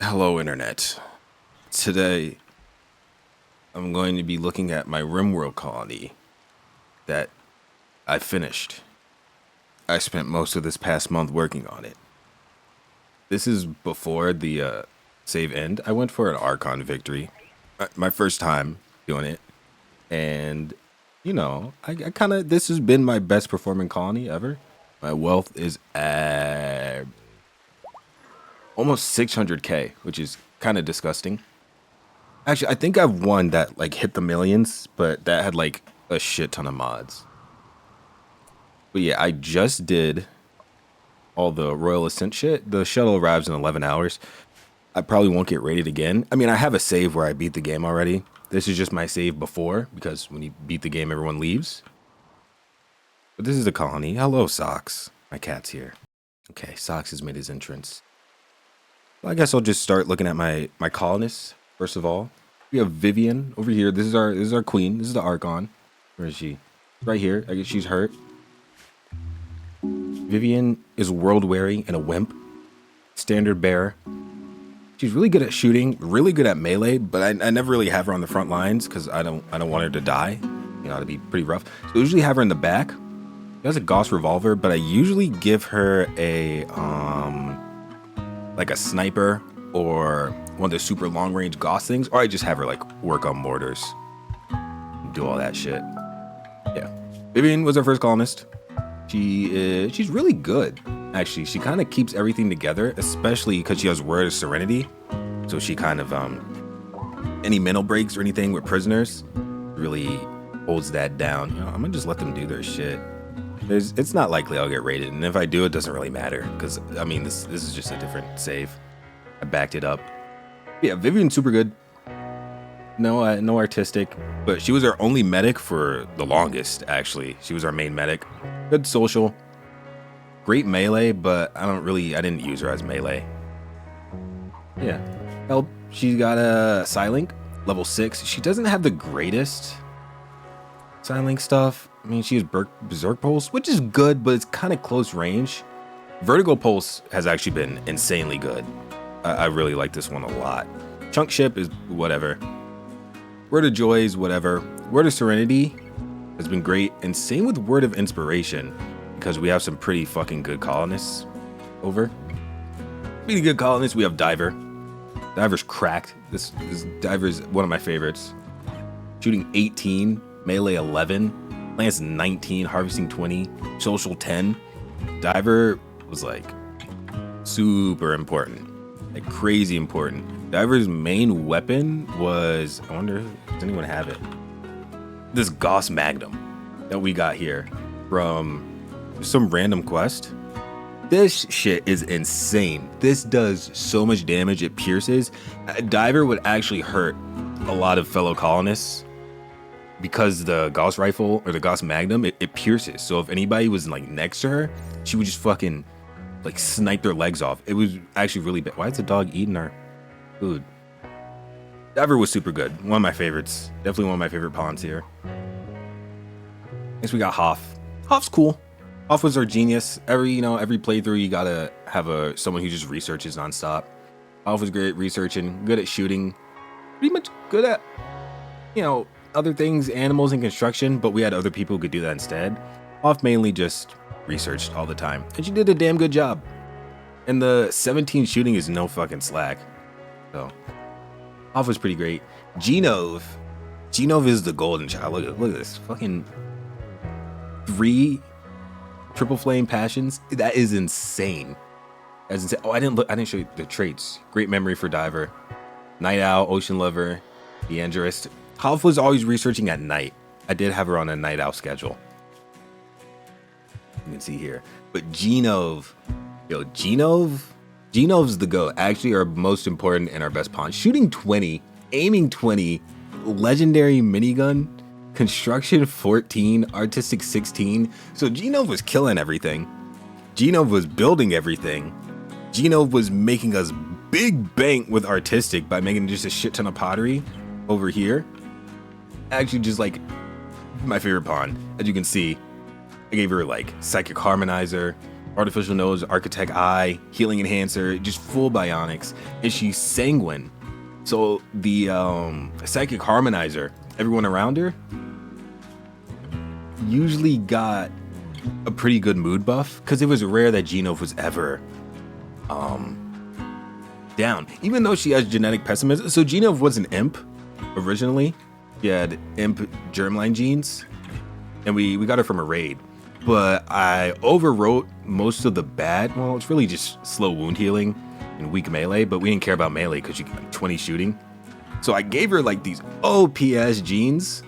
Hello, Internet. Today, I'm going to be looking at my rimworld colony that I finished. I spent most of this past month working on it. This is before the save end. I went for an Archon victory. My first time doing it. And, I kind of, this has been my best performing colony ever. My wealth is at almost 600k, which is kind of disgusting. Actually, I think I've one that like hit the millions, but that had like a shit ton of mods. But yeah, I just did all the Royal Ascent shit. The shuttle arrives in 11 hours. I probably won't get rated again. I mean, I have a save where I beat the game already. This is just my save before, because when you beat the game, everyone leaves. But this is the colony. Hello, Socks. My cat's here. Okay, Socks has made his entrance. Well, I guess I'll just start looking at my colonists. First of all, we have Vivian over here. This is our queen. This is the Archon. Where is she? Right here. I guess she's hurt. Vivian is world weary and a wimp. Standard bearer. She's really good at shooting, really good at melee, but I never really have her on the front lines because I don't want her to die. You know, it'd be pretty rough. So I usually have her in the back. She has a Gauss revolver, but I usually give her a like a sniper or one of the super long range Gauss things, or I just have her like work on mortars, do all that shit. Yeah, Vivian was our first colonist. She's really good. Actually, she kind of keeps everything together, especially because she has Word of Serenity. So she kind of any mental breaks or anything with prisoners really holds that down. You know, I'm gonna just let them do their shit. It's not likely I'll get rated, and if I do, it doesn't really matter because I mean this is just a different save. I backed it up. Yeah, Vivian's super good. No artistic, but she was our only medic for the longest. Actually, she was our main medic. Good social, great melee, but I didn't use her as melee. Yeah, help. She's got a Psylink, level 6. She doesn't have the greatest Psylink stuff. I mean, she has Berserk Pulse, which is good, but it's kind of close range. Vertical Pulse has actually been insanely good. I really like this one a lot. Chunk Ship is whatever. Word of Joy is whatever. Word of Serenity has been great, and same with Word of Inspiration, because we have some pretty fucking good colonists over. Pretty good colonists, we have Diver. Diver's cracked. This Diver is one of my favorites. Shooting 18, melee 11, lance 19, harvesting 20, social 10. Diver was like super important, like crazy important. Diver's main weapon was, I wonder, does anyone have it? This Gauss Magnum that we got here from some random quest. This shit is insane. This does so much damage. It pierces. A Diver would actually hurt a lot of fellow colonists because the Gauss rifle or the Gauss Magnum, it pierces. So if anybody was like next to her, she would just fucking like snipe their legs off. It was actually really bad. Why is the dog eating our food? Diver was super good. One of my favorites. Definitely one of my favorite pawns here. Next we got Hoff. Hoff's cool. Hoff was our genius. Every playthrough you gotta have someone who just researches nonstop. Hoff was great at researching, good at shooting, pretty much good at, other things, animals and construction, but we had other people who could do that instead. Hoff mainly just researched all the time, and she did a damn good job. And the 17 shooting is no fucking slack. So Hoff was pretty great. Genove is the golden child. Look at this fucking 3 triple flame passions. That is insane. That's insane. Oh, I didn't show you the traits. Great memory for Diver. Night Owl, Ocean Lover, Deangerist. Hoff was always researching at night. I did have her on a night owl schedule. You can see here. But Genove's the GOAT. Actually our most important and our best pawn. Shooting 20, aiming 20, legendary minigun, construction 14, artistic 16. So Genove was killing everything. Genove was building everything. Genove was making us big bank with artistic by making just a shit ton of pottery over here. Actually just like my favorite pawn. As you can see, I gave her like Psychic Harmonizer, artificial nose, architect eye, healing enhancer, just full bionics, and she's sanguine. So the psychic harmonizer, everyone around her usually got a pretty good mood buff because it was rare that Genove was ever down, even though she has genetic pessimism. So Genove was an imp originally. She had imp germline genes, and we got her from a raid. But I overwrote most of the bad. Well, it's really just slow wound healing and weak melee, but we didn't care about melee because she got like 20 shooting. So I gave her like these OPS genes,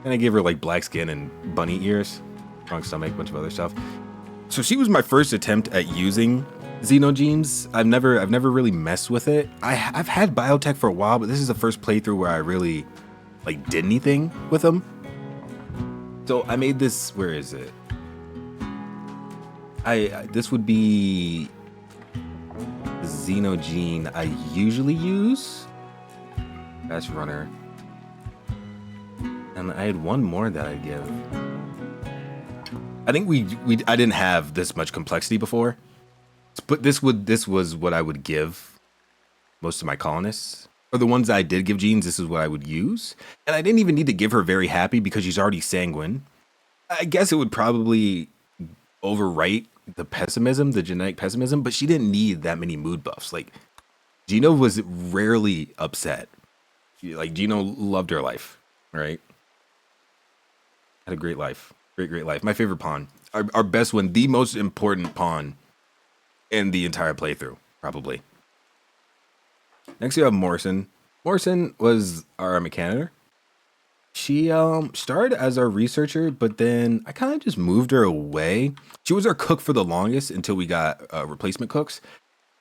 and I gave her like black skin and bunny ears, strong stomach, a bunch of other stuff. So she was my first attempt at using Xenogenes. I've never really messed with it. I've had biotech for a while, but this is the first playthrough where I really like did anything with them. So I made this. Where is it? This would be the Xenogene I usually use. Fast runner. And I had one more that I'd give. I think I didn't have this much complexity before, but this was what I would give most of my colonists, or the ones I did give genes. This is what I would use, and I didn't even need to give her very happy because she's already sanguine. I guess it would probably overwrite the pessimism, the genetic pessimism, but she didn't need that many mood buffs. Like Gino was rarely upset. Like Gino loved her life, right? Had a great life. Great life. My favorite pawn. Our best one, the most important pawn in the entire playthrough, probably. Next, you have Morrison. Morrison was our mechanitor. She started as our researcher, but then I kind of just moved her away. She was our cook for the longest until we got replacement cooks.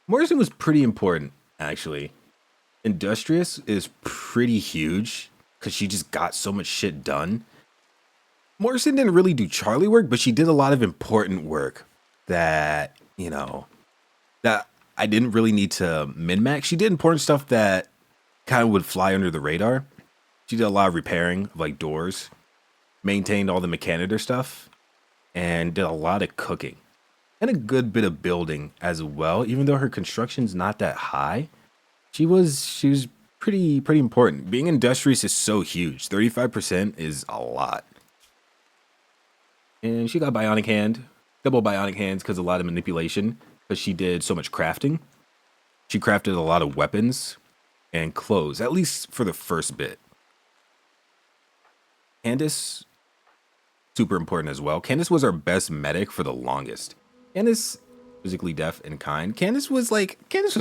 Morrison was pretty important, actually. Industrious is pretty huge because she just got so much shit done. Morrison didn't really do Charlie work, but she did a lot of important work that, that I didn't really need to min-max. She did important stuff that kind of would fly under the radar. She did a lot of repairing of like doors, maintained all the mechanitor stuff, and did a lot of cooking and a good bit of building as well. Even though her construction's not that high, she was pretty important. Being industrious is so huge. 35% is a lot. And she got bionic hand, double bionic hands because a lot of manipulation, because she did so much crafting. She crafted a lot of weapons and clothes, at least for the first bit. Candace, super important as well. Candace was our best medic for the longest. Candace, physically deaf and kind. Candace was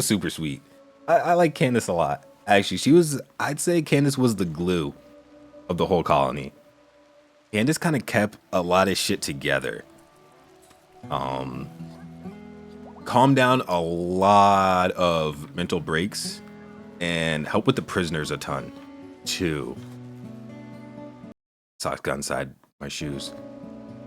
super sweet. I like Candace a lot. Actually, I'd say Candace was the glue of the whole colony. Candace kind of kept a lot of shit together. Calmed down a lot of mental breaks and helped with the prisoners a ton too. Socks got inside my shoes.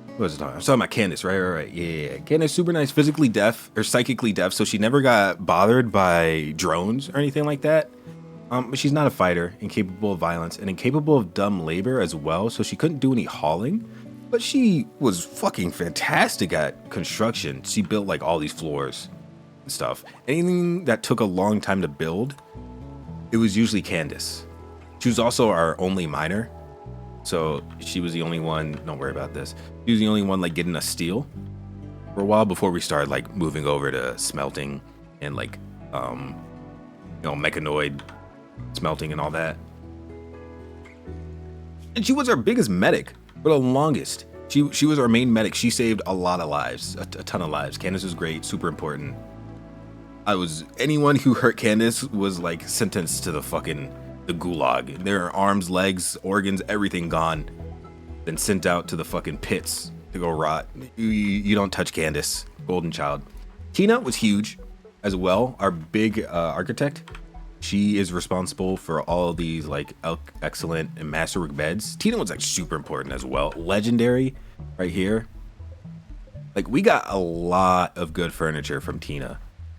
What was I talking? I was talking about Candace, right? Yeah. Candace, super nice, physically deaf or psychically deaf, so she never got bothered by drones or anything like that. But she's not a fighter, incapable of violence, and incapable of dumb labor as well, so she couldn't do any hauling. But she was fucking fantastic at construction. She built like all these floors and stuff. Anything that took a long time to build, it was usually Candace. She was also our only miner, so she was the only one. Don't worry about this. She was the only one like getting us steel for a while before we started like moving over to smelting and like mechanoid smelting and all that. And she was our biggest medic for the longest. She was our main medic. She saved a lot of lives, a ton of lives. Candace was great, super important. Anyone who hurt Candace was like sentenced to the gulag. Their arms, legs, organs, everything gone. Then sent out to the fucking pits to go rot. You don't touch Candace, golden child. Tina was huge as well, our big architect. She is responsible for all of these like excellent and masterwork beds. Tina was like super important as well. Legendary right here. Like we got a lot of good furniture from Tina.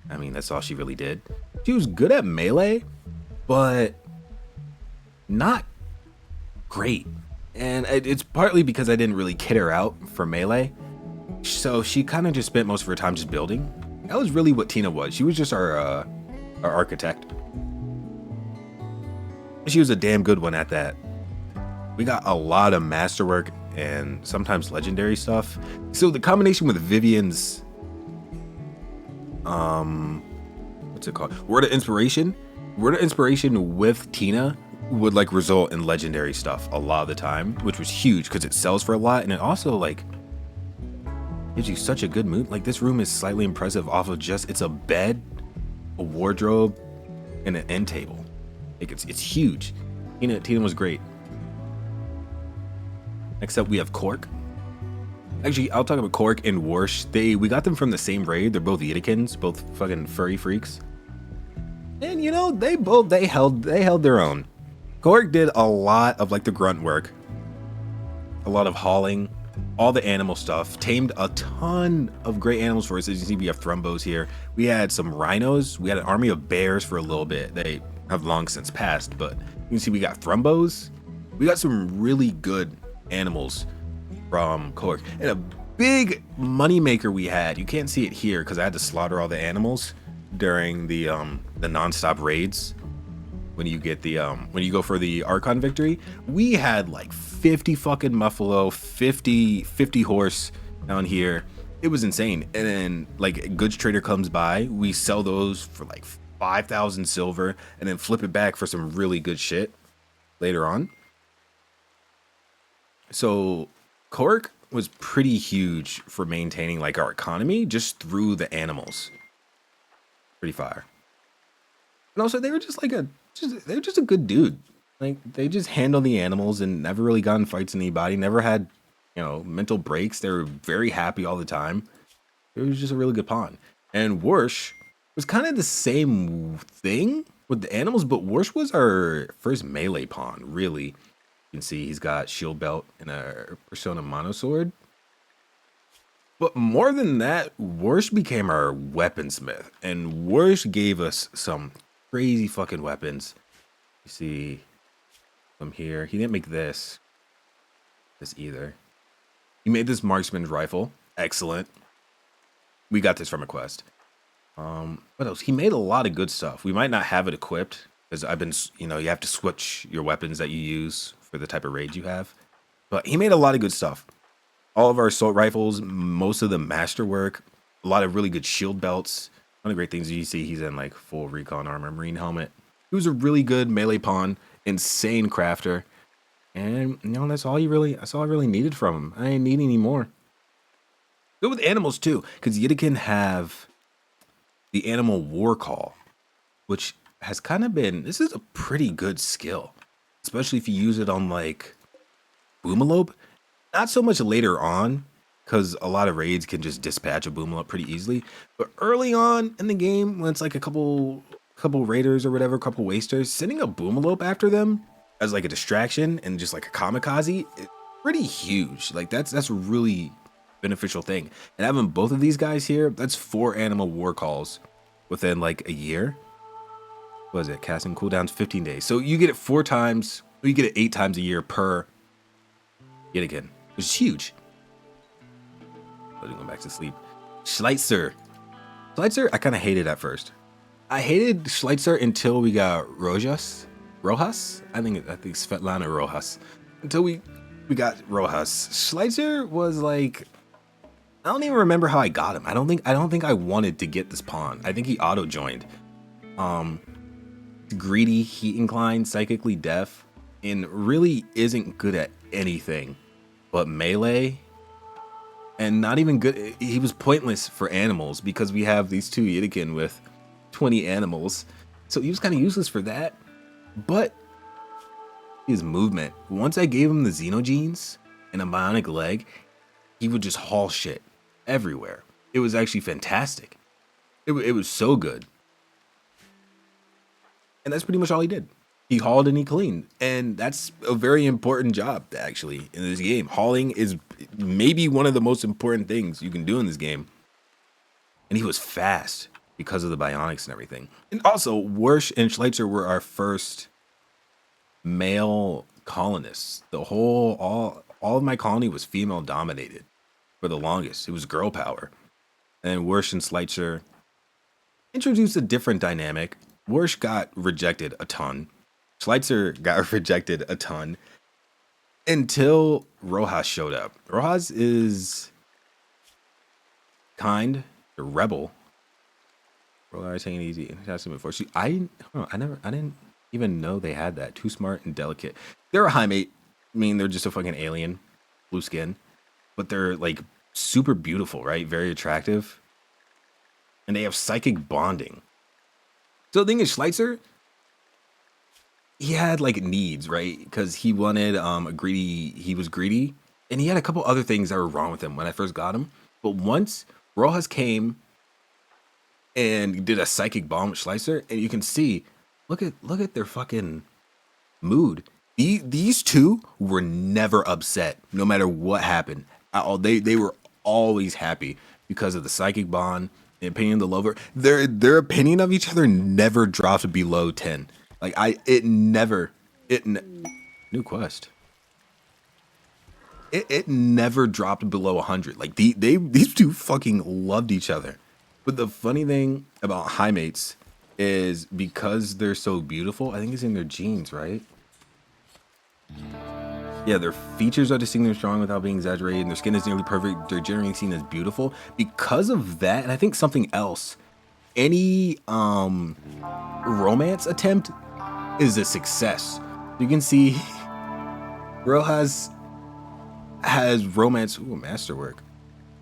I mean, that's all she really did. She was good at melee, but not great. And it's partly because I didn't really kit her out for melee. So she kind of just spent most of her time just building. That was really what Tina was. She was just our architect. She was a damn good one at that. We got a lot of masterwork and sometimes legendary stuff. So the combination with Vivian's what's it called? Word of inspiration with Tina would like result in legendary stuff a lot of the time, which was huge because it sells for a lot, and it also like gives you such a good mood. Like this room is slightly impressive off of just it's a bed, a wardrobe, and an end table. Like it's huge. Tina was great. Next up we have Cork. Actually, I'll talk about Cork and Warsh. We got them from the same raid. They're both Yidikins, both fucking furry freaks. And you know, they held their own. Cork did a lot of like the grunt work. A lot of hauling, all the animal stuff, tamed a ton of great animals for us. As you see, we have Thrumbos here. We had some rhinos. We had an army of bears for a little bit. They have long since passed, but you can see we got Thrumbos. We got some really good animals from Cork. And a big money maker we had, you can't see it here because I had to slaughter all the animals during the non-stop raids. When you get the when you go for the Archon victory, we had like 50 fucking buffalo, 50 horse down here. It was insane. And then like a goods trader comes by, we sell those for like 5,000 silver and then flip it back for some really good shit later on. So Cork was pretty huge for maintaining like our economy just through the animals. Pretty fire. And also they were just like they were just a good dude. Like they just handled the animals and never really got in fights with anybody, never had, you know, mental breaks. They were very happy all the time. It was just a really good pawn. And Warsh was kind of the same thing with the animals, but Warsh was our first melee pawn, really. You can see he's got shield belt and a Persona Monosword. But more than that, Warsh became our weaponsmith, and Warsh gave us some crazy fucking weapons. You see them here. He didn't make this either. He made this marksman's rifle. Excellent. We got this from a quest. What else? He made a lot of good stuff. We might not have it equipped because I've been, you know, you have to switch your weapons that you use for the type of raids you have. But he made a lot of good stuff. All of our assault rifles, most of the masterwork, a lot of really good shield belts. One of the great things you see, he's in like full recon armor, marine helmet. He was a really good melee pawn, insane crafter. And you know, that's all I really needed from him. I didn't need any more. Good with animals too, because Yiddikin have the animal war call, which has kind of been, this is a pretty good skill, especially if you use it on like Boomalope. Not so much later on, because a lot of raids can just dispatch a Boomalope pretty easily. But early on in the game, when it's like a couple raiders or whatever, couple wasters, sending a Boomalope after them as like a distraction and just like a kamikaze, it's pretty huge. Like that's a really beneficial thing. And having both of these guys here, that's 4 animal war calls within like a year. What is it? Casting cooldowns 15 days. So you get it 4 times, or you get it 8 times a year per Yiddikin, which is huge. Let me go back to sleep. Schleitzer, I kind of hated at first. I hated Schleitzer until we got Rojas. I think Svetlana Rojas. Until we got Rojas. Schleitzer was like, I don't even remember how I got him. I don't think I wanted to get this pawn. I think he auto joined. Greedy, heat inclined, psychically deaf, and really isn't good at anything but melee. And not even good. He was pointless for animals because we have these 2 Yiddikin with 20 animals. So he was kind of useless for that. But his movement, once I gave him the Xenogenes and a bionic leg, he would just haul shit everywhere. It was actually fantastic. It was so good. And that's pretty much all he did. He hauled and he cleaned. And that's a very important job, actually, in this game. Hauling is maybe one of the most important things you can do in this game. And he was fast because of the bionics and everything. And also, Warsh and Schleitzer were our first male colonists. All of my colony was female dominated. for the longest. It was girl power. And Wersh and Schleitzer introduced a different dynamic. Wersh got rejected a ton. Schleitzer got rejected a ton until Rojas showed up. Rojas is kind, a rebel. Rojas taking it easy. Before I didn't even know they had that. Too smart and delicate. They're a high mate. I mean, they're just a fucking alien, blue skin, but they're like super beautiful, right? Very attractive, and they have psychic bonding. So the thing is, Schleitzer, he had like needs, right? Because he wanted a greedy. He was greedy, and he had a couple other things that were wrong with him when I first got him. But once Rojas came and did a psychic bond with Schleitzer, and you can see, look at their fucking mood. These two were never upset, no matter what happened. They were always happy because of the psychic bond, the opinion of the lover. Their opinion of each other never dropped below 10. Like new quest. It never dropped below 100. Like these two fucking loved each other. But the funny thing about high mates is because they're so beautiful, I think it's in their genes, right? Yeah, their features are distinctly strong without being exaggerated, and their skin is nearly perfect. They're generally seen as beautiful. Because of that, and I think something else, any romance attempt is a success. You can see Rojas has romance. Ooh, masterwork.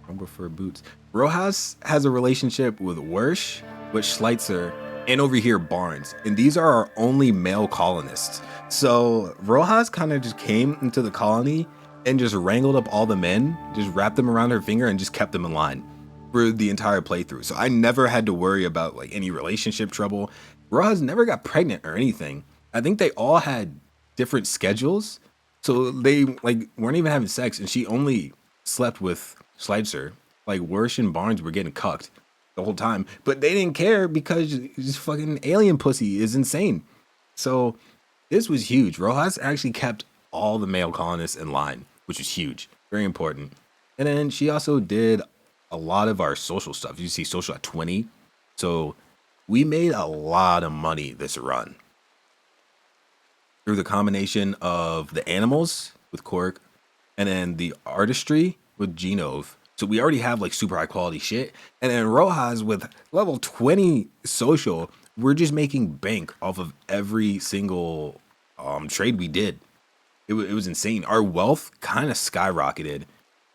Rumble for boots. Rojas has a relationship with Wersh, with Schleitzer, and over here Barnes. And these are our only male colonists. So Rojas kind of just came into the colony and just wrangled up all the men, just wrapped them around her finger and just kept them in line for the entire playthrough. So I never had to worry about like any relationship trouble. Rojas never got pregnant or anything. I think they all had different schedules. So they like weren't even having sex, and she only slept with Schleitzer. Like Wersh and Barnes were getting cucked the whole time, but they didn't care because this fucking alien pussy is insane. So this was huge. Rojas actually kept all the male colonists in line, which was huge, very important. And then she also did a lot of our social stuff. You see social at 20. So we made a lot of money this run through the combination of the animals with Cork and then the artistry with Genove. So we already have like super high quality shit. And then Rojas with level 20 social, we're just making bank off of every single trade we did. It was insane. Our wealth kind of skyrocketed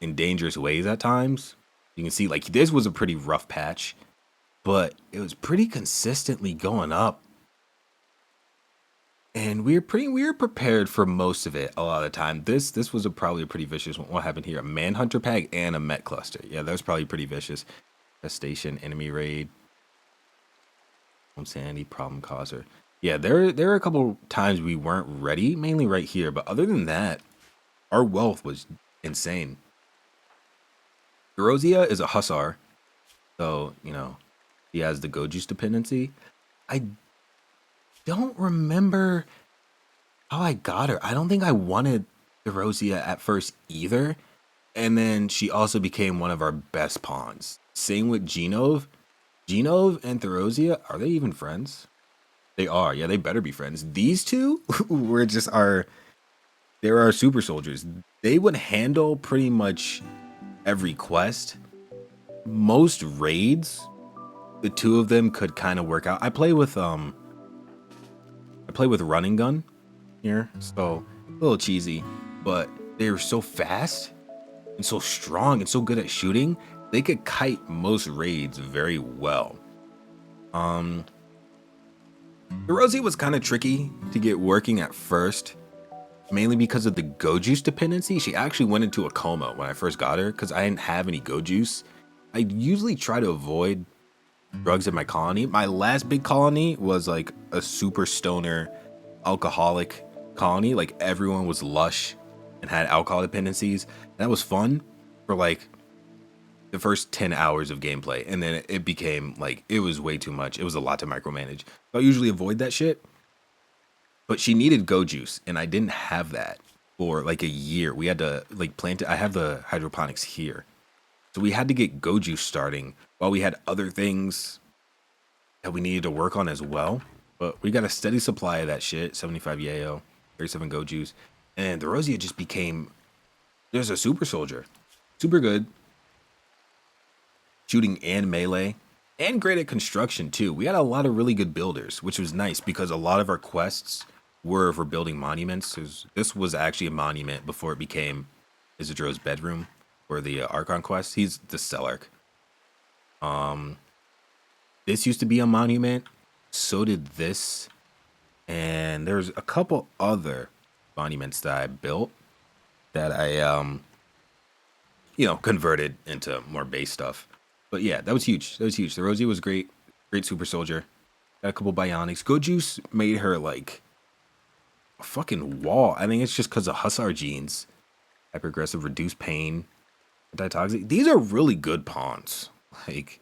in dangerous ways at times. You can see like this was a pretty rough patch, but it was pretty consistently going up. And we were prepared for most of it a lot of the time. This was probably a pretty vicious one. What happened here? A Manhunter pack and a Met cluster. Yeah, that was probably pretty vicious. Station, enemy raid. Home sanity, problem causer. Yeah, there were a couple times we weren't ready, mainly right here. But other than that, our wealth was insane. Derozia is a Hussar. So, you know, he has the Go Juice dependency. I don't remember how I got her. I don't think I wanted Derozia at first either. And then she also became one of our best pawns. Same with Genove. Genove and Derozia, are they even friends? They are. Yeah, they better be friends. These two were just they were our super soldiers. They would handle pretty much every quest. Most raids, the two of them could kind of work out. I play with running gun here, so a little cheesy, but they were so fast and so strong and so good at shooting. They could kite most raids very well. Derozia was kind of tricky to get working at first, mainly because of the Go Juice dependency. She actually went into a coma when I first got her because I didn't have any Go Juice. I usually try to avoid drugs in my colony. My last big colony was like a super stoner alcoholic colony. Like everyone was lush and had alcohol dependencies. That was fun for like the first 10 hours of gameplay, and then it became like it was way too much. It was a lot to micromanage. So I usually avoid that shit. But she needed Go Juice, and I didn't have that for like a year. We had to like plant it. I have the hydroponics here. So we had to get Goju starting while we had other things that we needed to work on as well. But we got a steady supply of that shit, 75 Yayo, 37 Gojus. And the Rosia just became, there's a super soldier. Super good. Shooting and melee. And great at construction too. We had a lot of really good builders, which was nice because a lot of our quests were for building monuments. This was actually a monument before it became Isidro's bedroom for the Archon quest. He's the Stellarch. This used to be a monument. So did this. And there's a couple other monuments that I built that I converted into more base stuff. But yeah, that was huge. That was huge. The Rosie was great. Great super soldier. Got a couple bionics. Goju's made her like a fucking wall. I think it's just because of Hussar genes. Hyper aggressive, reduced pain, antitoxic. These are really good pawns. Like,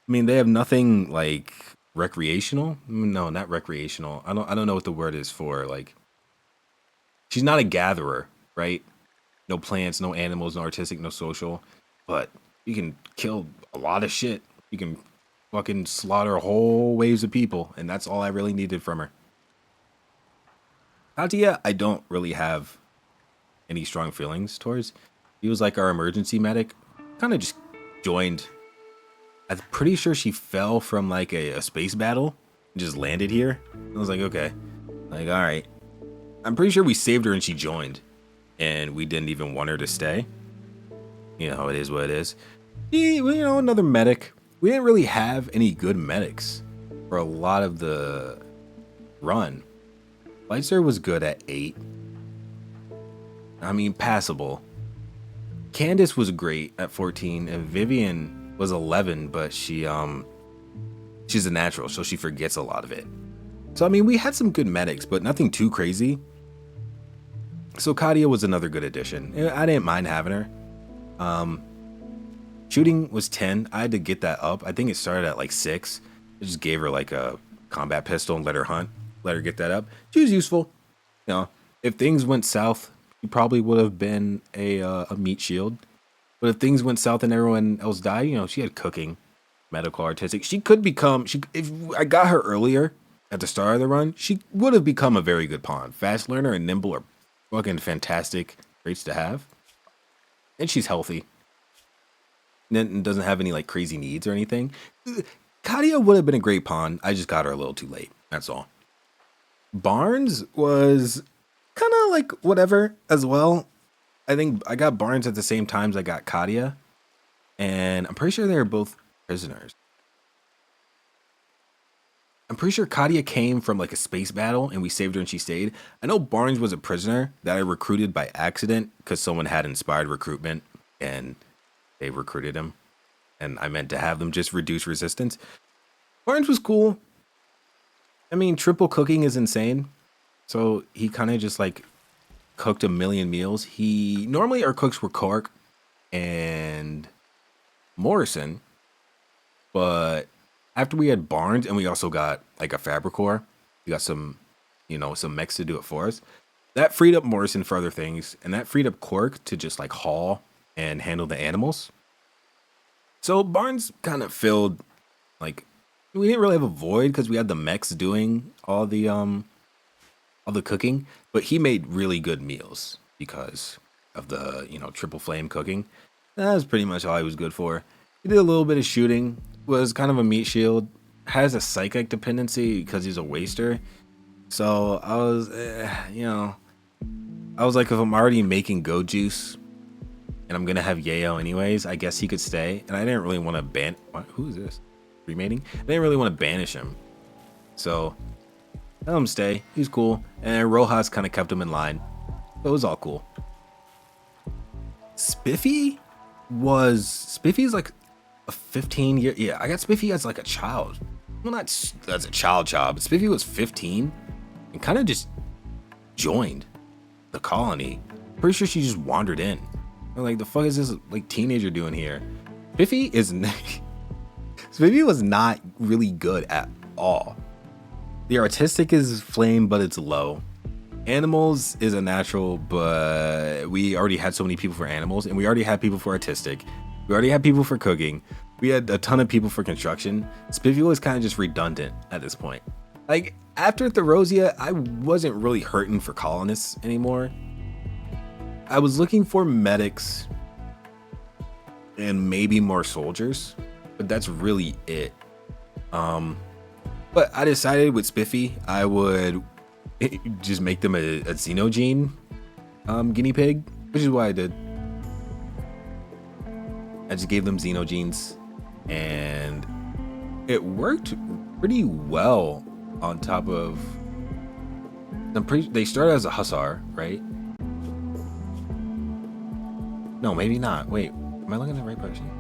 I mean, they have nothing like recreational. No, not recreational. I don't know what the word is for. Like, she's not a gatherer, right? No plants, no animals, no artistic, no social. But you can kill a lot of shit. You can fucking slaughter whole waves of people, and that's all I really needed from her. Katia, I don't really have any strong feelings towards. He was like our emergency medic. Kind of just joined. I'm pretty sure she fell from like a space battle and just landed here. I was like, okay. Like, all right. I'm pretty sure we saved her and she joined. And we didn't even want her to stay. You know, it is what it is. Another medic. We didn't really have any good medics for a lot of the run. Lightster was good at 8. I mean, passable. Candace was great at 14, and Vivian was 11, but she's a natural, so she forgets a lot of it. So, I mean, we had some good medics, but nothing too crazy. So Katia was another good addition. I didn't mind having her. Shooting was 10. I had to get that up. I think it started at like 6. I just gave her like a combat pistol and let her hunt. Let her get that up. She was useful. You know, if things went south, she probably would have been a meat shield. But if things went south and everyone else died, you know, she had cooking, medical, artistic. She could become, if I got her earlier at the start of the run, she would have become a very good pawn. Fast learner and nimble are fucking fantastic traits to have. And she's healthy. And doesn't have any like crazy needs or anything. Katia would have been a great pawn. I just got her a little too late. That's all. Barnes was kind of like whatever as well. I think I got Barnes at the same time as I got Katia. And I'm pretty sure they were both prisoners. I'm pretty sure Katia came from like a space battle and we saved her and she stayed. I know Barnes was a prisoner that I recruited by accident because someone had inspired recruitment and they recruited him. And I meant to have them just reduce resistance. Barnes was cool. I mean, triple cooking is insane. So he kind of just like cooked a million meals. Normally our cooks were Cork and Morrison. But after we had Barnes and we also got like a Fabricor, we got some mechs to do it for us. That freed up Morrison for other things. And that freed up Cork to just like haul and handle the animals. So Barnes kind of filled, like, we didn't really have a void because we had the mechs doing all the cooking, but he made really good meals because of the, triple flame cooking. That was pretty much all he was good for. He did a little bit of shooting, was kind of a meat shield, has a psychic dependency because he's a waster. So I was, I was like, if I'm already making go juice and I'm gonna have Yayo anyways, I guess he could stay. And I didn't really want to ban. What? Who is this? Remating? I didn't really want to banish him, so let him stay. He's cool, and Rojas kind of kept him in line. So it was all cool. Spiffy's like a 15-year. Yeah, I got Spiffy as like a child. Well, not as a child, but Spiffy was 15 and kind of just joined the colony. Pretty sure she just wandered in. I'm like, the fuck is this like teenager doing here? Spiffy was not really good at all. The artistic is flame, but it's low. Animals is a natural, but we already had so many people for animals, and we already had people for artistic. We already had people for cooking. We had a ton of people for construction. Spiffy was kind of just redundant at this point. Like, after Therosia, I wasn't really hurting for colonists anymore. I was looking for medics and maybe more soldiers, but that's really it. But I decided with Spiffy, I would just make them a xenogene guinea pig, which is what I did. I just gave them xenogenes, and it worked pretty well. On top of, they started as a hussar, right? No, maybe not. Wait, am I looking at the right person?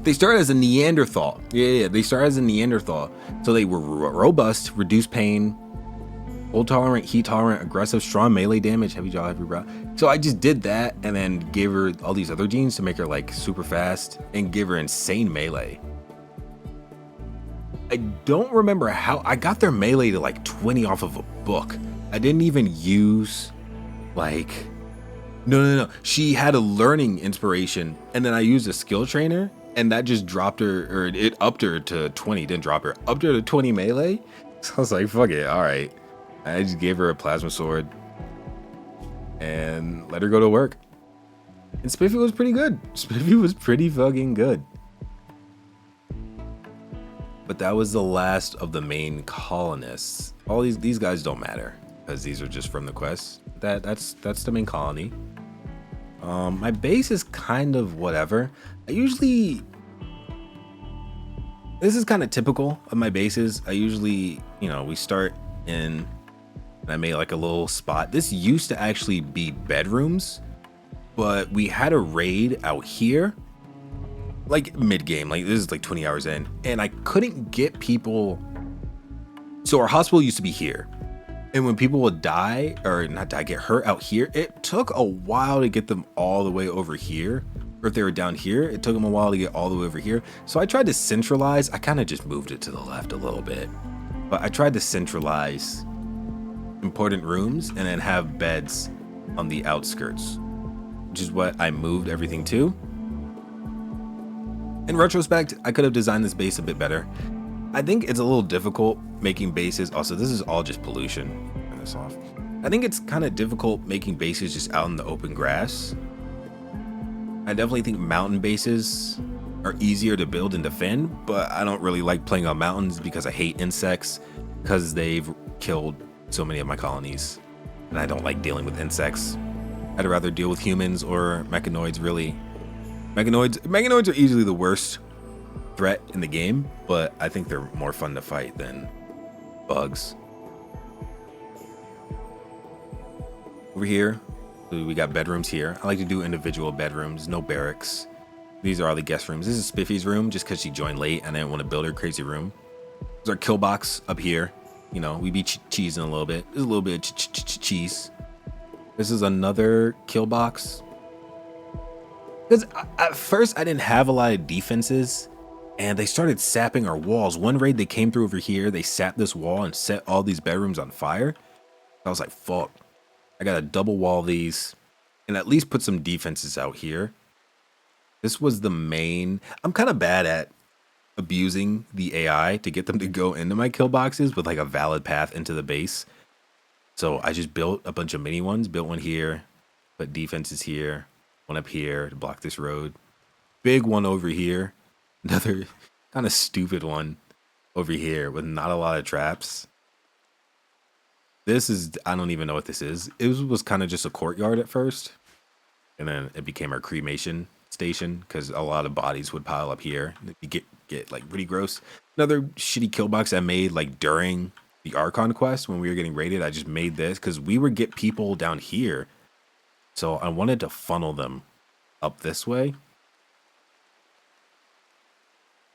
They started as a Neanderthal. Yeah, they started as a Neanderthal. So they were robust, reduced pain, cold tolerant, heat tolerant, aggressive, strong melee damage, heavy jaw, heavy brow. So I just did that and then gave her all these other genes to make her like super fast and give her insane melee. I don't remember how I got their melee to like 20 off of a book. I didn't even use like, no. She had a learning inspiration and then I used a skill trainer and that just dropped her, or it upped her to 20, didn't drop her, upped her to 20 melee. So I was like, fuck it, all right. I just gave her a plasma sword and let her go to work. And Spiffy was pretty good. Spiffy was pretty fucking good. But that was the last of the main colonists. All these guys don't matter because these are just from the quest. That's the main colony. My base is kind of whatever. This is kind of typical of my bases. I usually, we start in, and I made like a little spot. This used to actually be bedrooms, but we had a raid out here. Like mid-game, like this is like 20 hours in, and I couldn't get people. So our hospital used to be here, and when people would die, or not die, get hurt out here, it took a while to get them all the way over here. Or if they were down here, it took them a while to get all the way over here. So I tried to centralize. I kind of just moved it to the left a little bit, but I tried to centralize important rooms and then have beds on the outskirts, which is what I moved everything to. In retrospect, I could have designed this base a bit better. I think it's a little difficult making bases. Also, this is all just pollution. Turn this off. I think it's kind of difficult making bases just out in the open grass. I definitely think mountain bases are easier to build and defend, but I don't really like playing on mountains because I hate insects because they've killed so many of my colonies. And I don't like dealing with insects. I'd rather deal with humans or mechanoids, really. Mechanoids are easily the worst threat in the game, but I think they're more fun to fight than bugs. Over here, we got bedrooms here. I like to do individual bedrooms, no barracks. These are all the guest rooms. This is Spiffy's room, just because she joined late and I didn't want to build her crazy room. There's our kill box up here. We be cheesing a little bit. There's a little bit of cheese. This is another kill box. Because at first I didn't have a lot of defenses and they started sapping our walls. One raid they came through over here, they sapped this wall and set all these bedrooms on fire. I was like, fuck, I gotta double wall these and at least put some defenses out here. This was the main, I'm kind of bad at abusing the AI to get them to go into my kill boxes with like a valid path into the base. So I just built a bunch of mini ones, built one here, put defenses here. One up here to block this road. Big one over here. Another kind of stupid one over here with not a lot of traps. This is, I don't even know what this is. It was kind of just a courtyard at first. And then it became our cremation station because a lot of bodies would pile up here. You get like pretty gross. Another shitty kill box I made like during the Archon quest when we were getting raided. I just made this because we would get people down here. So I wanted to funnel them up this way.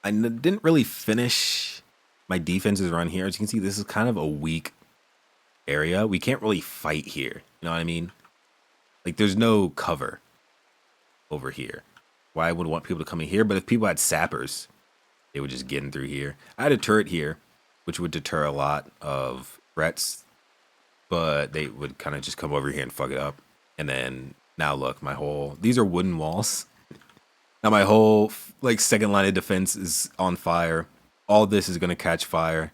I didn't really finish my defenses around here. As you can see, this is kind of a weak area. We can't really fight here. You know what I mean? Like there's no cover over here. Why I would want people to come in here, but if people had sappers, they would just get in through here. I had a turret here, which would deter a lot of threats, but they would kind of just come over here and fuck it up. And then Now look, these are wooden walls. Now my whole like second line of defense is on fire. All this is gonna catch fire.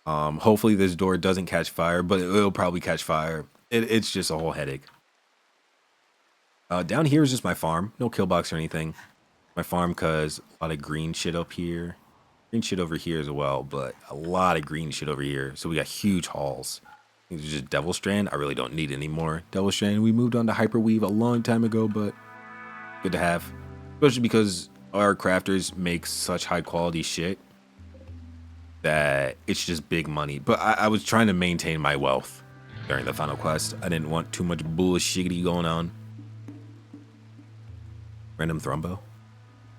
Hopefully this door doesn't catch fire, but it'll probably catch fire. It's just a whole headache. Down here is just my farm. No kill box or anything. My farm, because a lot of green shit up here. Green shit over here as well, but a lot of green shit over here. So we got huge halls. These are just Devil Strand. I really don't need any more Devil Strand. We moved on to Hyperweave a long time ago, but good to have. Especially because our crafters make such high quality shit that it's just big money. But I was trying to maintain my wealth during the final quest. I didn't want too much bullshit going on. Random Thrumbo.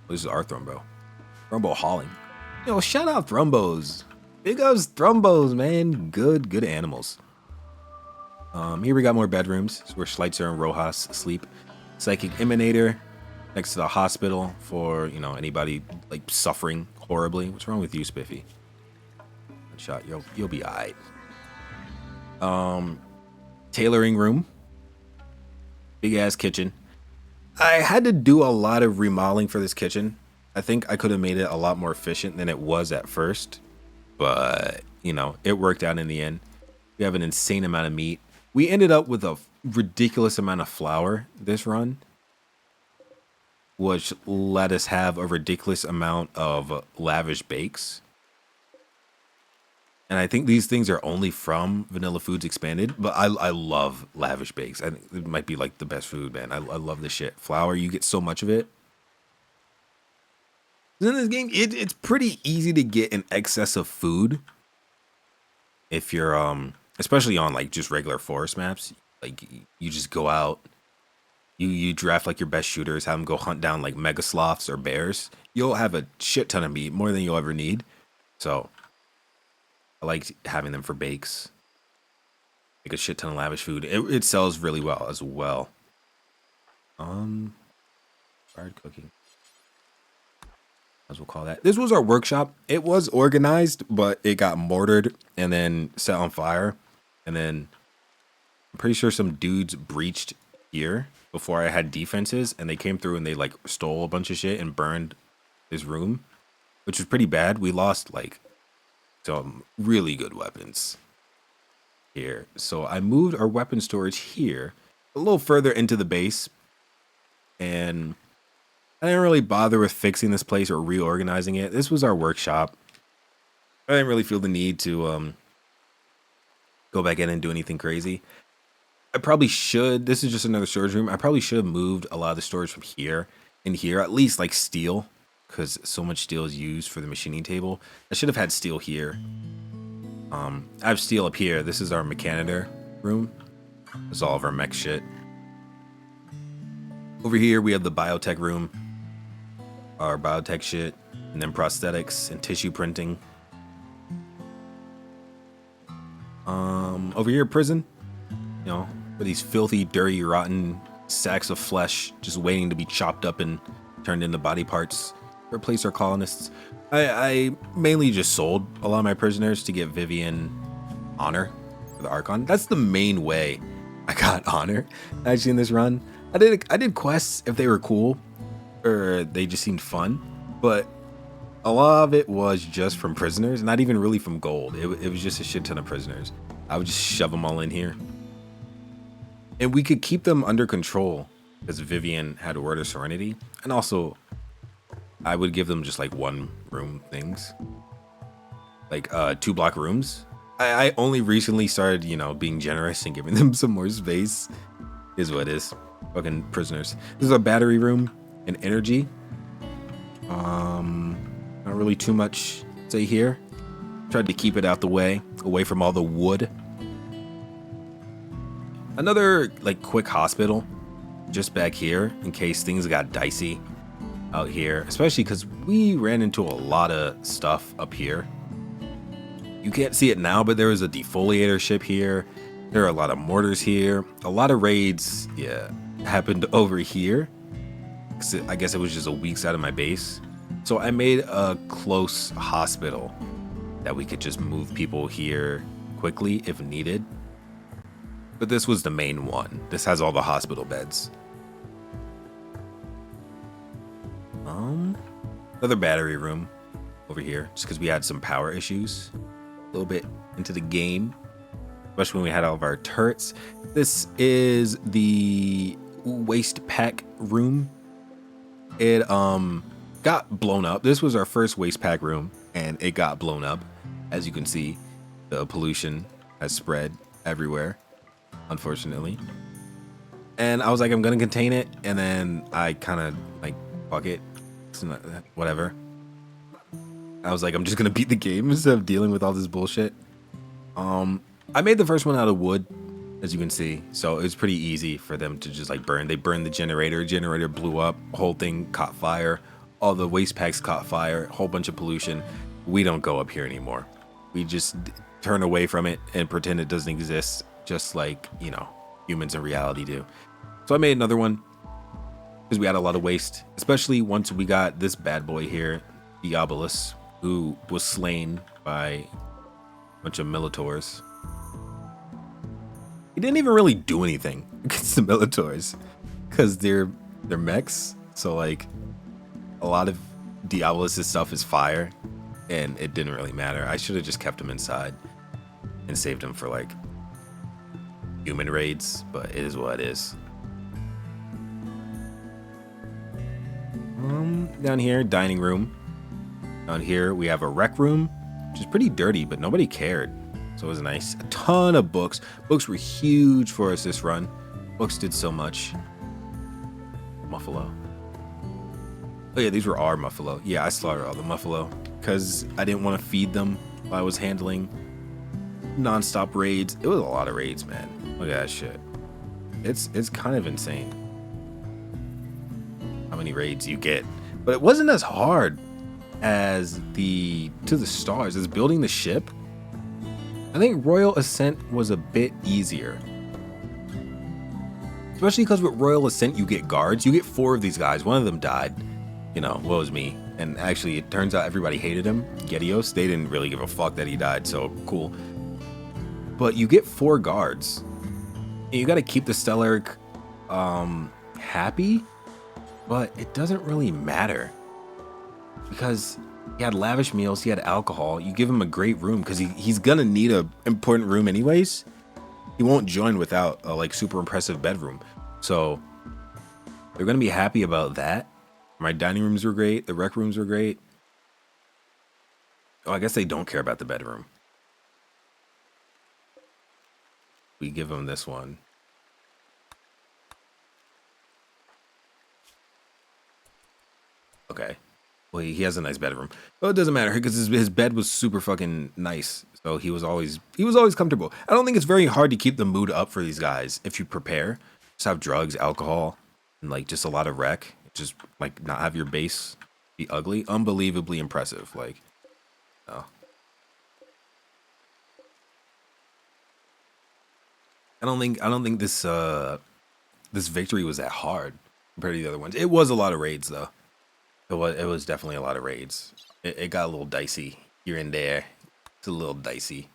This is our Thrumbo. Thrumbo hauling. Yo, shout out Thrumbos. Big ups Thrumbos, man. Good animals. Here we got more bedrooms. This is where Schleitzer and Rojas sleep. Psychic Emanator next to the hospital for, you know, anybody like suffering horribly. What's wrong with you, Spiffy? One shot, you'll be alright. Tailoring room. Big ass kitchen. I had to do a lot of remodeling for this kitchen. I think I could have made it a lot more efficient than it was at first, but you know, it worked out in the end. We have an insane amount of meat. We ended up with a ridiculous amount of flour this run, which let us have a ridiculous amount of lavish bakes. And I think these things are only from Vanilla Foods Expanded, but I love lavish bakes. I think it might be like the best food, man. I love this shit. Flour, you get so much of it. In this game, it's pretty easy to get an excess of food if you're especially on like just regular forest maps. Like you just go out, you draft like your best shooters, have them go hunt down like mega sloths or bears. You'll have a shit ton of meat, more than you'll ever need. So I like having them for bakes. Make a shit ton of lavish food. It sells really well as well. Fried cooking, as we'll call that. This was our workshop. It was organized, but it got mortared and then set on fire. And then I'm pretty sure some dudes breached here before I had defenses, and they came through and they like stole a bunch of shit and burned this room, which was pretty bad. We lost like some really good weapons here. So I moved our weapon storage here a little further into the base, and I didn't really bother with fixing this place or reorganizing it. This was our workshop. I didn't really feel the need to go back in and do anything crazy. I probably should. This is just another storage room. I probably should have moved a lot of the storage from here and here, at least like steel, because so much steel is used for the machining table. I should have had steel here. I have steel up here. This is our mechanitor room. This is all of our mech shit. Over here we have the biotech room, our biotech shit, and then prosthetics and tissue printing. Over here, prison, you know, for these filthy, dirty, rotten sacks of flesh just waiting to be chopped up and turned into body parts. Replace our colonists. I mainly just sold a lot of my prisoners to get Vivian honor for the Archon. That's the main way I got honor actually in this run. I did quests if they were cool or they just seemed fun, but a lot of it was just from prisoners, not even really from gold. It was just a shit ton of prisoners. I would just shove them all in here, and we could keep them under control because Vivian had a word of serenity, and also I would give them just like one room things, like 2 block rooms. I only recently started, you know, being generous and giving them some more space. Is what it is. Fucking prisoners. This is a battery room and energy. Not really too much to say here. Tried to keep it out the way, away from all the wood. Another like quick hospital just back here in case things got dicey out here, especially because we ran into a lot of stuff up here. You can't see it now, but there was a defoliator ship here. There are a lot of mortars here. A lot of raids, yeah, happened over here. I guess it was just a week's out of my base. So I made a close hospital that we could just move people here quickly if needed. but this was the main one. This has all the hospital beds. Another battery room over here, just because we had some power issues a little bit into the game, especially when we had all of our turrets. This is the waste pack room. It got blown up. This was our first waste pack room, and it got blown up. As you can see, the pollution has spread everywhere, unfortunately. And I was like, I'm gonna contain it, and then I kind of like, fuck it, whatever. I was like, I'm just gonna beat the game instead of dealing with all this bullshit. I made the first one out of wood, as you can see, so it's pretty easy for them to just like burn. They burned the generator blew up, whole thing caught fire, all the waste packs caught fire, whole bunch of pollution. We don't go up here anymore. We just turn away from it and pretend it doesn't exist, just like, you know, humans in reality do. So I made another one because we had a lot of waste, especially once we got this bad boy here, Diabolus, who was slain by a bunch of Militors. He didn't even really do anything against the Militors because they're mechs. So like a lot of Diabolus' stuff is fire, and it didn't really matter. I should have just kept him inside and saved him for like human raids, but it is what it is. Down here, dining room. Down here, we have a rec room, which is pretty dirty, but nobody cared. So it was nice. A ton of books. Books were huge for us this run. Books did so much. Muffalo. Oh yeah, these were our Muffalo. Yeah, I slaughtered all the Muffalo because I didn't want to feed them while I was handling non-stop raids. It was a lot of raids, man. Look at that shit. It's kind of insane how many raids you get. But it wasn't as hard as the To the Stars, as building the ship. I think Royal Ascent was a bit easier. Especially because with Royal Ascent you get guards. You get 4 of these guys. One of them died. You know, woe is me. And actually it turns out everybody hated him. Gedios, they didn't really give a fuck that he died, so cool. But you get 4 guards. And you gotta keep the Stellaric happy, but it doesn't really matter. Because he had lavish meals, he had alcohol. You give him a great room because he's gonna need a important room anyways. He won't join without a like super impressive bedroom. So they're gonna be happy about that. My dining rooms were great. The rec rooms were great. Oh, I guess they don't care about the bedroom. We give him this one. Okay. Well, he has a nice bedroom. Well, it doesn't matter because his bed was super fucking nice. So he was always comfortable. I don't think it's very hard to keep the mood up for these guys if you prepare. Just have drugs, alcohol, and like just a lot of rec. Just like not have your base be ugly. Unbelievably impressive. Like, no. I don't think this this victory was that hard compared to the other ones. It was a lot of raids though. It was definitely a lot of raids. It got a little dicey here and there. It's a little dicey.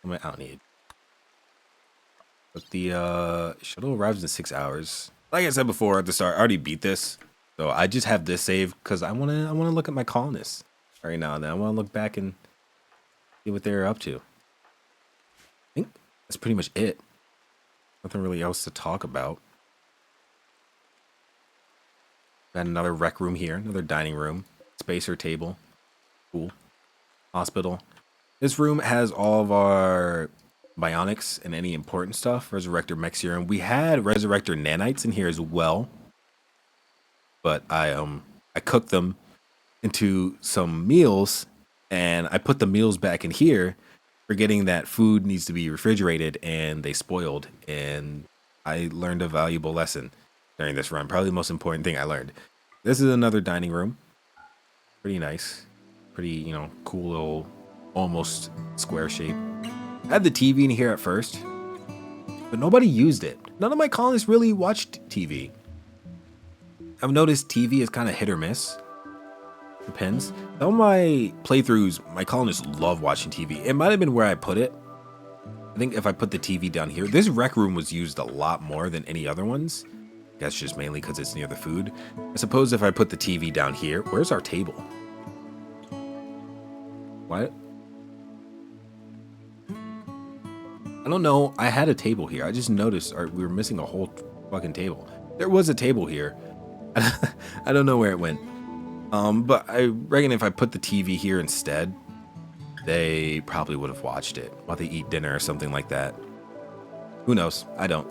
I don't need. But the shuttle arrives in 6 hours. Like I said before at the start, I already beat this, so I just have this save because I wanna look at my colonists right now and then. I wanna look back and see what they're up to. I think that's pretty much it. Nothing really else to talk about. Got another rec room here, another dining room, spacer table, cool. Hospital. This room has all of our bionics and any important stuff. Resurrector mech serum. We had Resurrector nanites in here as well, but I cooked them into some meals, and I put the meals back in here, forgetting that food needs to be refrigerated, and they spoiled. And I learned a valuable lesson during this run. Probably the most important thing I learned. This is another dining room. Pretty nice. Pretty, you know, cool little, almost square shape. I had the TV in here at first, but nobody used it. None of my colonists really watched TV. I've noticed TV is kind of hit or miss. Depends. Some of my playthroughs, my colonists love watching TV. It might have been where I put it, I think if I put the TV down here, this rec room was used a lot more than any other ones. I guess just mainly because it's near the food. I suppose if I put the TV down here, where's our table? What? I don't know. I had a table here. I just noticed we were missing a whole fucking table. There was a table here. I don't know where it went. But I reckon if I put the TV here instead, they probably would have watched it while they eat dinner or something like that. Who knows? I don't.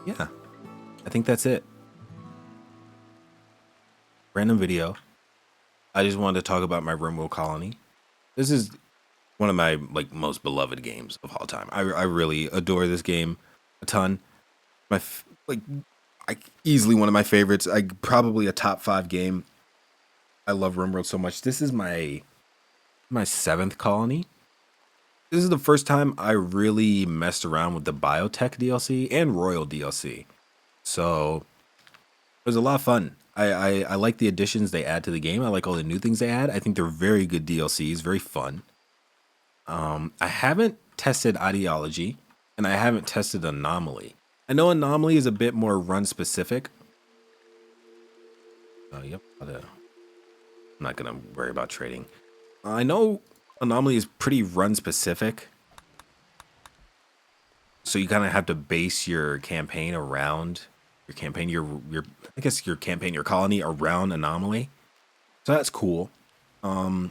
Yeah. I think that's it. Random video. I just wanted to talk about my rimworld colony. This is one of my most beloved games of all time. I really adore this game a ton. Easily one of my favorites. Probably a top 5 game. I love rimworld so much. This is my 7th colony. This is the first time I really messed around with the biotech DLC and royal DLC. So it was a lot of fun. I like the additions they add to the game. I like all the new things they add. I think they're very good DLCs, very fun. I haven't tested Ideology, and I haven't tested Anomaly. I know Anomaly is a bit more run specific. Yep. I'm not gonna worry about trading. I know Anomaly is pretty run specific, so you kind of have to base your campaign around your campaign, your colony around Anomaly. So that's cool. I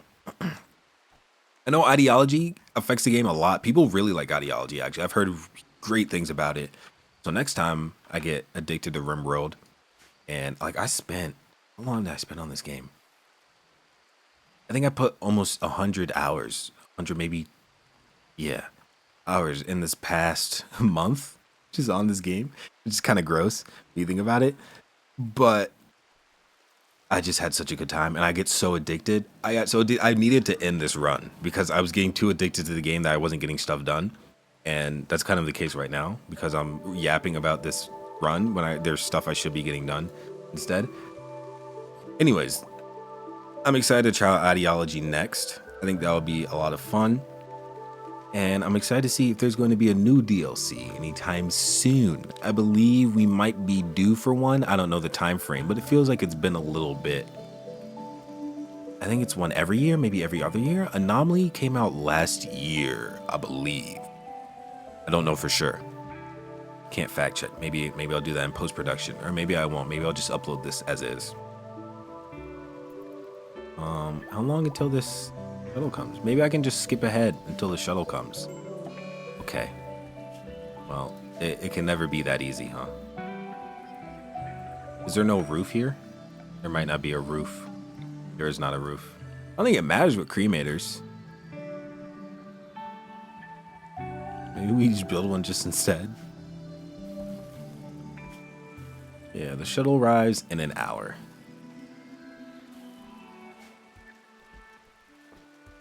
know Ideology affects the game a lot. People really like Ideology, actually. I've heard great things about it. So next time I get addicted to rimworld, and how long did I spend on this game? I think I put almost 100 hours, 100 maybe, yeah, hours in this past month just on this game, which is kind of gross when you think about it. But I just had such a good time, and I get so addicted. I needed to end this run because I was getting too addicted to the game that I wasn't getting stuff done. And that's kind of the case right now because I'm yapping about this run when there's stuff I should be getting done instead. Anyways, I'm excited to try out Ideology next. I think that'll be a lot of fun. And I'm excited to see if there's going to be a new DLC anytime soon. I believe we might be due for one. I don't know the time frame, but it feels like it's been a little bit. I think it's one every year, maybe every other year. Anomaly came out last year, I believe. I don't know for sure. Can't fact check. Maybe I'll do that in post-production, or maybe I won't. Maybe I'll just upload this as is. How long until this shuttle comes? Maybe I can just skip ahead until the shuttle comes. Okay. Well, it can never be that easy, huh? Is there no roof here? There might not be a roof. There is not a roof. I don't think it matters with cremators. Maybe we just build one just instead. Yeah, the shuttle arrives in an hour.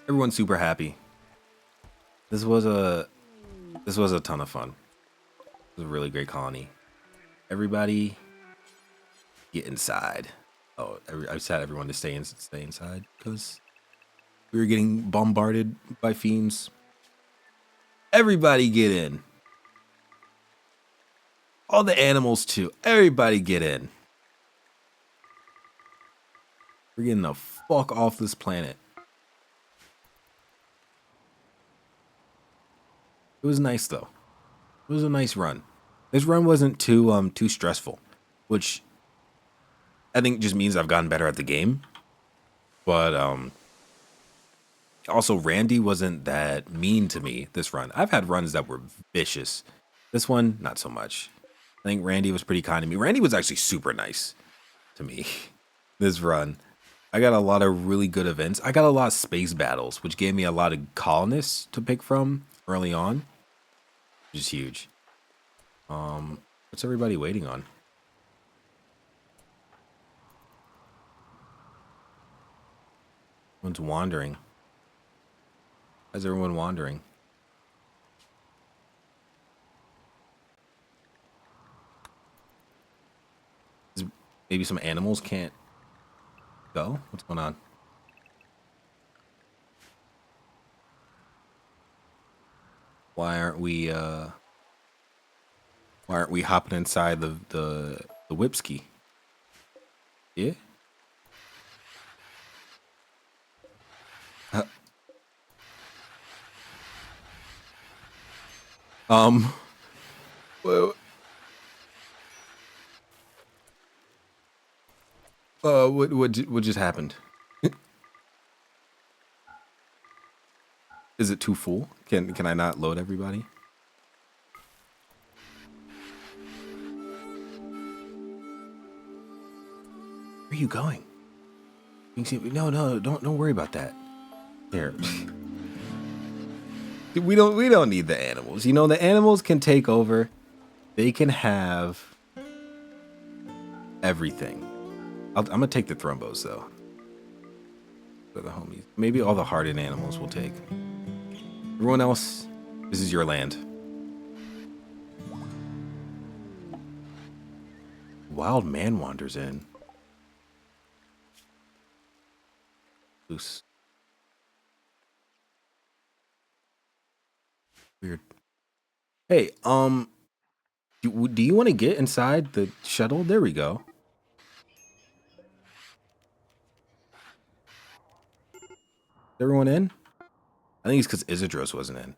Everyone's super happy. This was a ton of fun. It was a really great colony. Everybody get inside. Oh, I said everyone to stay inside because we were getting bombarded by fiends. Everybody get in. All the animals too. Everybody get in. We're getting the fuck off this planet. It was nice though. It was a nice run. This run wasn't too stressful, which I think just means I've gotten better at the game. But also Randy wasn't that mean to me this run. I've had runs that were vicious. This one, not so much. I think Randy was pretty kind to me. Randy was actually super nice to me this run. I got a lot of really good events. I got a lot of space battles, which gave me a lot of colonists to pick from early on, which is huge. What's everybody waiting on? Everyone's wandering. How's everyone wandering? Maybe some animals can't go? What's going on? Why aren't we hopping inside the whipski? Yeah. Uh, um. Well, what just happened? Is it too full? Can I not load everybody? Where are you going? You can see, no, don't worry about that. Here. We don't need the animals. You know, the animals can take over. They can have everything. I'm gonna take the thrombos though. For the homies. Maybe all the hardened animals will take. Everyone else, this is your land. Wild man wanders in. Loose. Weird. Hey, do you want to get inside the shuttle? There we go. Is everyone in? I think it's because Isidros wasn't in.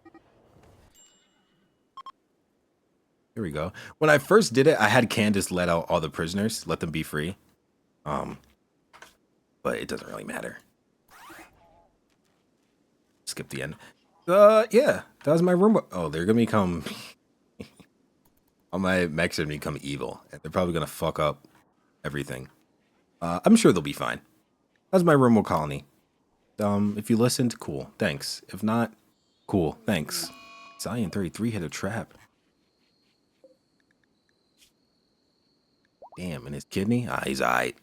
Here we go. When I first did it, I had Candace let out all the prisoners, let them be free. But it doesn't really matter. Skip the end. Yeah, that was my room. Oh, they're gonna become. All my mechs are gonna become evil, and they're probably gonna fuck up everything. I'm sure they'll be fine. That's my rimworld colony. If you listened, cool, thanks. If not, cool, thanks. Zion 33 hit a trap. Damn, and his kidney? Ah, he's alright.